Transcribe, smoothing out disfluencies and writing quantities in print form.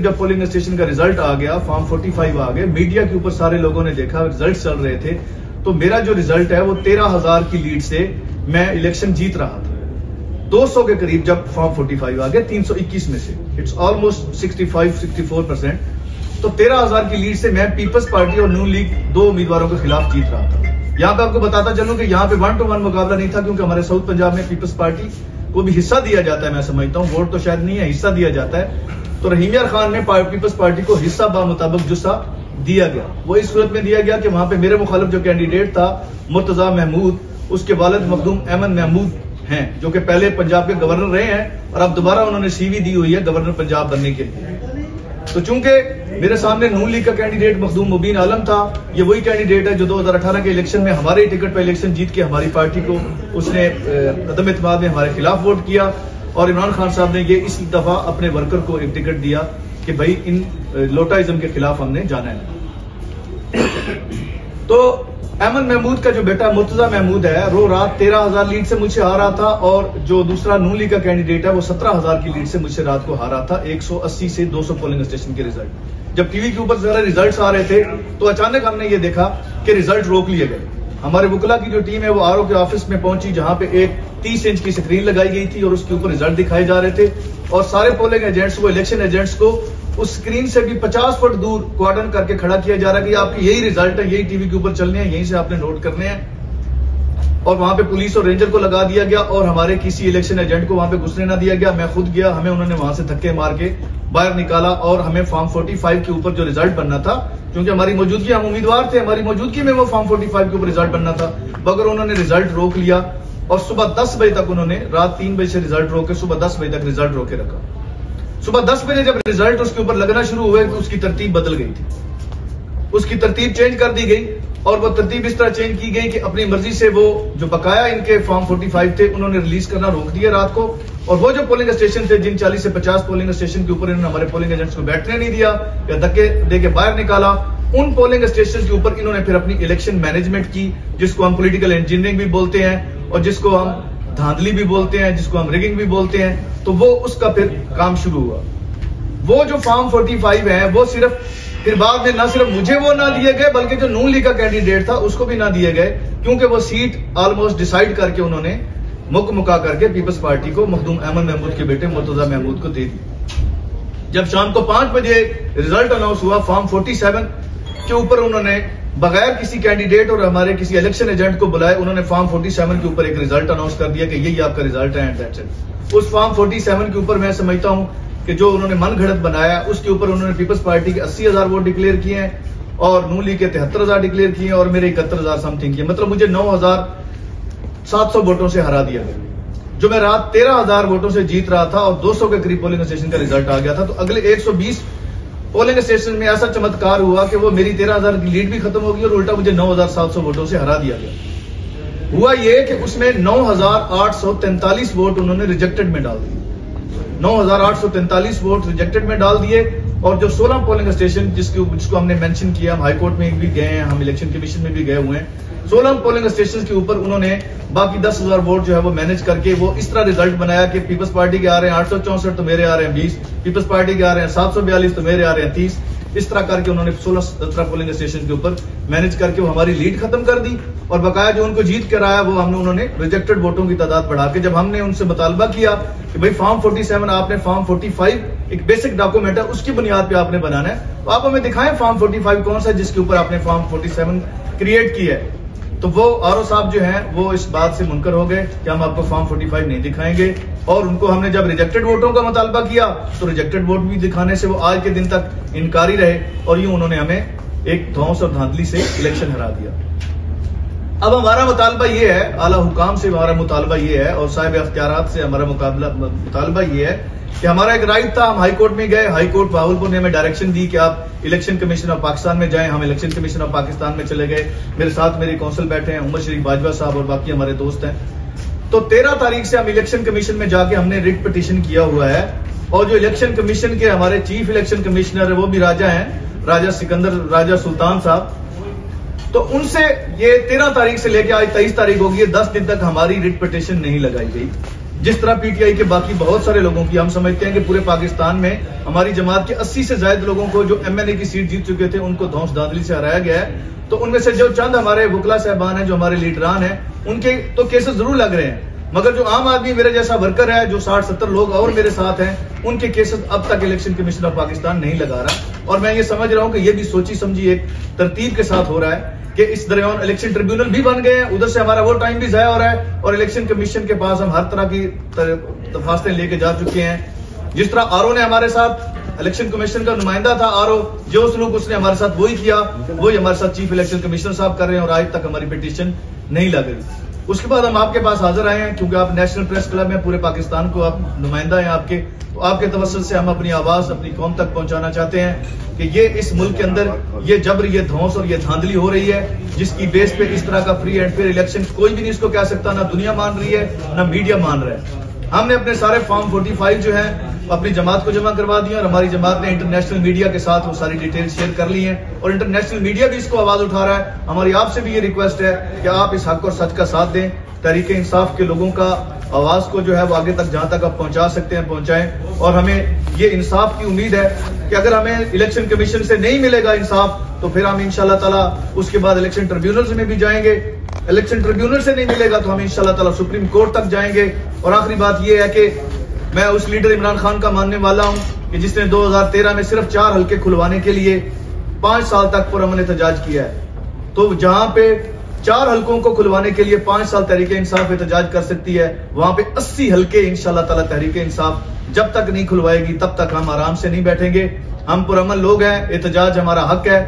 जब polling station का result आ गया, फॉर्म 45 आ गए, मीडिया के ऊपर सारे लोगों ने देखा, रिजल्ट चल रहे थे, तो मेरा जो रिजल्ट है वो 13,000 की लीड से मैं इलेक्शन जीत रहा था। 200 के करीब जब फॉर्म 45 आ गया 321 में से, इट्स ऑलमोस्ट 65-64%। तो 13,000 की लीड से मैं पीपल्स पार्टी और नून लीग दो उम्मीदवारों के खिलाफ जीत रहा था। यहाँ पे आपको बताता चलूं कि यहाँ पे 1-to-1 मुकाबला नहीं था, क्योंकि हमारे साउथ पंजाब में पीपल्स पार्टी को भी हिस्सा दिया जाता है। मैं समझता हूँ वोट तो शायद नहीं है, हिस्सा दिया जाता है। तो रहीम यार खान ने पीपल्स पार्टी को हिस्सा मुताबिक जुस्सा दिया गया। वो इस सूरत में दिया गया कि वहां पे मेरे मुखालिफ जो कैंडिडेट था मुर्तजा महमूद, उसके वालिद मखदूम अहमद महमूद हैं, जो कि पहले पंजाब के गवर्नर रहे हैं और अब दोबारा उन्होंने सीवी दी हुई है गवर्नर पंजाब बनने के लिए। तो चूंकि मेरे सामने नून लीग का कैंडिडेट मखदूम मुबीन आलम था, ये वही कैंडिडेट है जो 2018 के इलेक्शन में हमारे टिकट पर इलेक्शन जीत के हमारी पार्टी को उसने अदम एतमाद में हमारे खिलाफ वोट किया। और इमरान खान साहब ने ये इस दफा अपने वर्कर को एक टिकट दिया कि भाई इन लोटाइज्म के खिलाफ हमने जाना है। तो अहमद महमूद का जो बेटा मुर्तजा महमूद है, वो रात 13,000 लीड से मुझसे हारा था, और जो दूसरा नून लीग का कैंडिडेट है वो 17,000 की लीड से मुझसे रात को हारा था। 180 से 200 पोलिंग स्टेशन के रिजल्ट जब टीवी के ऊपर सारे रिजल्ट आ रहे थे, तो अचानक हमने ये देखा कि रिजल्ट रोक लिए गए। हमारे वुकला की जो टीम है वो आरओ के ऑफिस में पहुंची, जहां पे एक 30 इंच की स्क्रीन लगाई गई थी और उसके ऊपर रिजल्ट दिखाए जा रहे थे, और सारे पोलिंग एजेंट्स को, इलेक्शन एजेंट्स को उस स्क्रीन से भी 50 फुट दूर क्वार्टन करके खड़ा किया जा रहा है कि आपके यही रिजल्ट है, यही टीवी के ऊपर चलने हैं, यहीं से आपने नोट करने हैं। और वहां पे पुलिस और रेंजर को लगा दिया गया और हमारे किसी इलेक्शन एजेंट को वहां पे घुसने ना दिया गया। मैं खुद गया, हमें उन्होंने वहां से धक्के मार के बाहर निकाला और हमें फॉर्म 45 के ऊपर जो रिजल्ट बनना था, क्योंकि हमारी मौजूदगी, हम उम्मीदवार थे, हमारी मौजूदगी में वो फॉर्म 45 के ऊपर रिजल्ट बनना था, मगर उन्होंने रिजल्ट रोक लिया। और सुबह 10 बजे तक उन्होंने, रात 3 बजे से रिजल्ट रोके सुबह 10 बजे तक रिजल्ट रोके रखा। सुबह 10 बजे जब रिजल्ट उसके ऊपर लगना शुरू हुए तो उसकी तरतीब बदल गई थी, उसकी तरतीब चेंज कर दी गई। और वो तरतीब इस तरह चेंज की गई कि अपनी मर्जी से वो जो बकाया इनके फॉर्म 45 थे उन्होंने रिलीज करना रोक दिया रात को। और वो जो पोलिंग स्टेशन थे, जिन 40 से 50 पोलिंग स्टेशन के ऊपर इन्होंने हमारे पोलिंग एजेंट्स को बैठने नहीं दिया या धक्के देके बाहर निकाला, उन पोलिंग स्टेशन के ऊपर इन्होंने फिर अपनी इलेक्शन मैनेजमेंट की, जिसको हम पॉलिटिकल इंजीनियरिंग भी बोलते हैं और जिसको हम धांधली भी बोलते हैं, जिसको हम रिगिंग भी बोलते हैं। तो वो उसका फिर काम शुरू हुआ। वो जो फॉर्म 45 है वो सिर्फ फिर बाद में ना सिर्फ मुझे वो ना दिए गए, बल्कि जो नून लीग का कैंडिडेट था उसको भी ना दिए गए, क्योंकि वो सीट ऑलमोस्ट डिसाइड करके उन्होंने मुका करके पीपल्स पार्टी को मखदूम अहमद महमूद के बेटे मुर्तजा महमूद को दे दी। जब शाम को 5 बजे रिजल्ट अनाउंस हुआ फॉर्म 47 के ऊपर, उन्होंने बगैर किसी कैंडिडेट और हमारे किसी इलेक्शन एजेंट को बुलाए, उन्होंने फॉर्म 47 के ऊपर एक रिजल्ट अनाउंस कर दिया कि यही आपका रिजल्ट है एंड दैट्स इट। उस फॉर्म 47 के ऊपर मैं समझता हूं कि जो उन्होंने मन घड़त बनाया, उसके ऊपर उन्होंने पीपल्स पार्टी के 80,000 वोट डिक्लेयर किए हैं और नून लीग के 73,000 डिक्लेयर किए हैं और मेरे 71,000 समथिंग किए। मतलब मुझे 9,700 वोटों से हरा दिया गया, जो मैं रात 13,000 वोटों से जीत रहा था और 200 के करीब पोलिंग स्टेशन का रिजल्ट आ गया था। तो अगले 120 पोलिंग स्टेशन में ऐसा चमत्कार हुआ कि वो मेरी 13,000 की लीड भी खत्म होगी और उल्टा मुझे 9,700 वोटों से हरा दिया गया। हुआ ये कि उसमें 9,843 वोट उन्होंने रिजेक्टेड में डाल दिए, 9,843 वोट रिजेक्टेड में डाल दिए। और जो 16 पोलिंग स्टेशन जिसको हमने मेंशन किया, हम हाईकोर्ट में भी गए हैं, हम इलेक्शन कमीशन में भी गए हुए हैं, 16 पोलिंग स्टेशन के ऊपर उन्होंने बाकी 10,000 वोट जो है वो मैनेज करके वो इस तरह रिजल्ट बनाया कि पीपल्स पार्टी के आ रहे हैं 864 तो मेरे आ रहे हैं 20, पीपल्स पार्टी के आ रहे हैं 742 तो मेरे आ रहे हैं 30। इस तरह करके उन्होंने 16-17 पोलिंग स्टेशन के ऊपर मैनेज करके वो हमारी लीड खत्म कर दी। और बकाया जो उनको जीत कर आया वो हमने उन्होंने रिजेक्टेड वोटों की तादाद बढ़ा के, जब हमने उनसे मुतालबा किया कि भाई फॉर्म 47 आपने फॉर्म 45 एक बेसिक डॉक्यूमेंट है, उसकी बुनियाद पे आपने बनाना है, तो आप हमें दिखाएं फॉर्म 45 कौन सा जिसके ऊपर आपने फॉर्म 47 क्रिएट किया है। तो वो आरओ साहब जो हैं वो इस बात से मुनकर हो गए कि हम आपको फॉर्म 45 नहीं दिखाएंगे। और उनको हमने जब रिजेक्टेड वोटों का मुतालबा किया तो रिजेक्टेड वोट भी दिखाने से वो आज के दिन तक इनकारी रहे और यूं उन्होंने हमें एक धौंस और धांधली से इलेक्शन हरा दिया। अब हमारा मुतालबा ये है, आला हुकाम से हमारा मुतालबा ये है और साहिब अख्तियारात से हमारा मुतालबा ये है कि हमारा एक राइट था, हम हाईकोर्ट में गए, हाईकोर्ट भावलपुर ने हमें डायरेक्शन दी कि आप इलेक्शन कमीशन ऑफ पाकिस्तान में जाएं। हम इलेक्शन कमीशन ऑफ पाकिस्तान में चले गए, मेरे साथ मेरी काउंसिल बैठे हैं, उमर शरीफ बाजवा साहब और बाकी हमारे दोस्त हैं। तो 13 तारीख से हम इलेक्शन कमीशन में जाके हमने रिट पिटीशन किया हुआ है और जो इलेक्शन कमीशन के हमारे चीफ इलेक्शन कमिश्नर है वो भी राजा हैं, राजा सिकंदर, राजा सुल्तान साहब। तो उनसे ये 13 तारीख से लेकर आज 23 तारीख होगी, 10 दिन तक हमारी रिट पिटीशन नहीं लगाई गई। जिस तरह पीटीआई के बाकी बहुत सारे लोगों की, हम समझते हैं कि पूरे पाकिस्तान में हमारी जमात के 80 से ज्यादा लोगों को जो एमएनए की सीट जीत चुके थे उनको धौंस धांधली से हराया गया है। तो उनमें से जो चंद हमारे वकला साहबान हैं, जो हमारे लीडरान हैं, उनके तो केसेस जरूर लग रहे हैं, मगर जो आम आदमी मेरे जैसा वर्कर है, जो 60-70 लोग और मेरे साथ हैं, उनके केसेस अब तक इलेक्शन कमीशन ऑफ पाकिस्तान नहीं लगा रहा। और मैं ये समझ रहा हूं कि ये भी सोची समझी एक तरतीब के साथ हो रहा है कि इस दरमियान इलेक्शन ट्रिब्यूनल भी बन गए हैं, उधर से हमारा वो टाइम भी जाया हो रहा है, और इलेक्शन कमीशन के पास हम हर तरह की दरखास्तें लेके जा चुके हैं। जिस तरह आरओ ने हमारे साथ, इलेक्शन कमीशन का नुमाइंदा था आरओ, जो सलूक उसने हमारे साथ वही किया, वही हमारे साथ चीफ इलेक्शन कमिश्नर साहब कर रहे हैं, और आज तक हमारी पिटीशन नहीं लग रही। उसके बाद हम आपके पास हाजिर आए हैं क्योंकि आप नेशनल प्रेस क्लब में पूरे पाकिस्तान को आप नुमाइंदा हैं आपके, तो आपके तवस्सुल से हम अपनी आवाज अपनी कौम तक पहुंचाना चाहते हैं कि ये इस मुल्क के अंदर ये जबर, ये धौंस और ये धांधली हो रही है, जिसकी बेस पे इस तरह का फ्री एंड फेयर इलेक्शन कोई भी नहीं इसको कह सकता, ना दुनिया मान रही है ना मीडिया मान रहा है। हमने अपने सारे फॉर्म 45 जो है अपनी जमात को जमा करवा दिया, और हमारी जमात ने इंटरनेशनल मीडिया के साथ वो सारी डिटेल शेयर कर ली है, और इंटरनेशनल मीडिया भी इसको आवाज उठा रहा है। हमारी आपसे भी ये रिक्वेस्ट है कि आप इस हक और सच का साथ दें, तहरीक इंसाफ के लोगों का आवाज को जो है वो आगे तक जहां तक आप पहुंचा सकते हैं पहुंचाएं। और हमें ये इंसाफ की उम्मीद है कि अगर हमें इलेक्शन कमीशन से नहीं मिलेगा इंसाफ, तो फिर हम इंशाल्लाह ताला उसके बाद इलेक्शन ट्रिब्यूनल में भी जाएंगे। इलेक्शन ट्रिब्यूनल से नहीं मिलेगा तो हम इंशाल्लाह ताला सुप्रीम कोर्ट तक जाएंगे। और आखिरी बात यह है कि मैं उस लीडर इमरान खान का मानने वाला हूं कि जिसने 2013 में सिर्फ 4 हल्के खुलवाने के लिए 5 साल तक पुरअमन एहतजाज किया है। तो जहां पे 4 हल्कों को खुलवाने के लिए 5 साल तहरीक इंसाफ एहतजाज कर सकती है, वहां पे 80 हल्के इंशाल्लाह ताला तहरीक इंसाफ जब तक नहीं खुलवाएगी तब तक हम आराम से नहीं बैठेंगे। हम पुरअमन लोग हैं, एहतजाज हमारा हक है।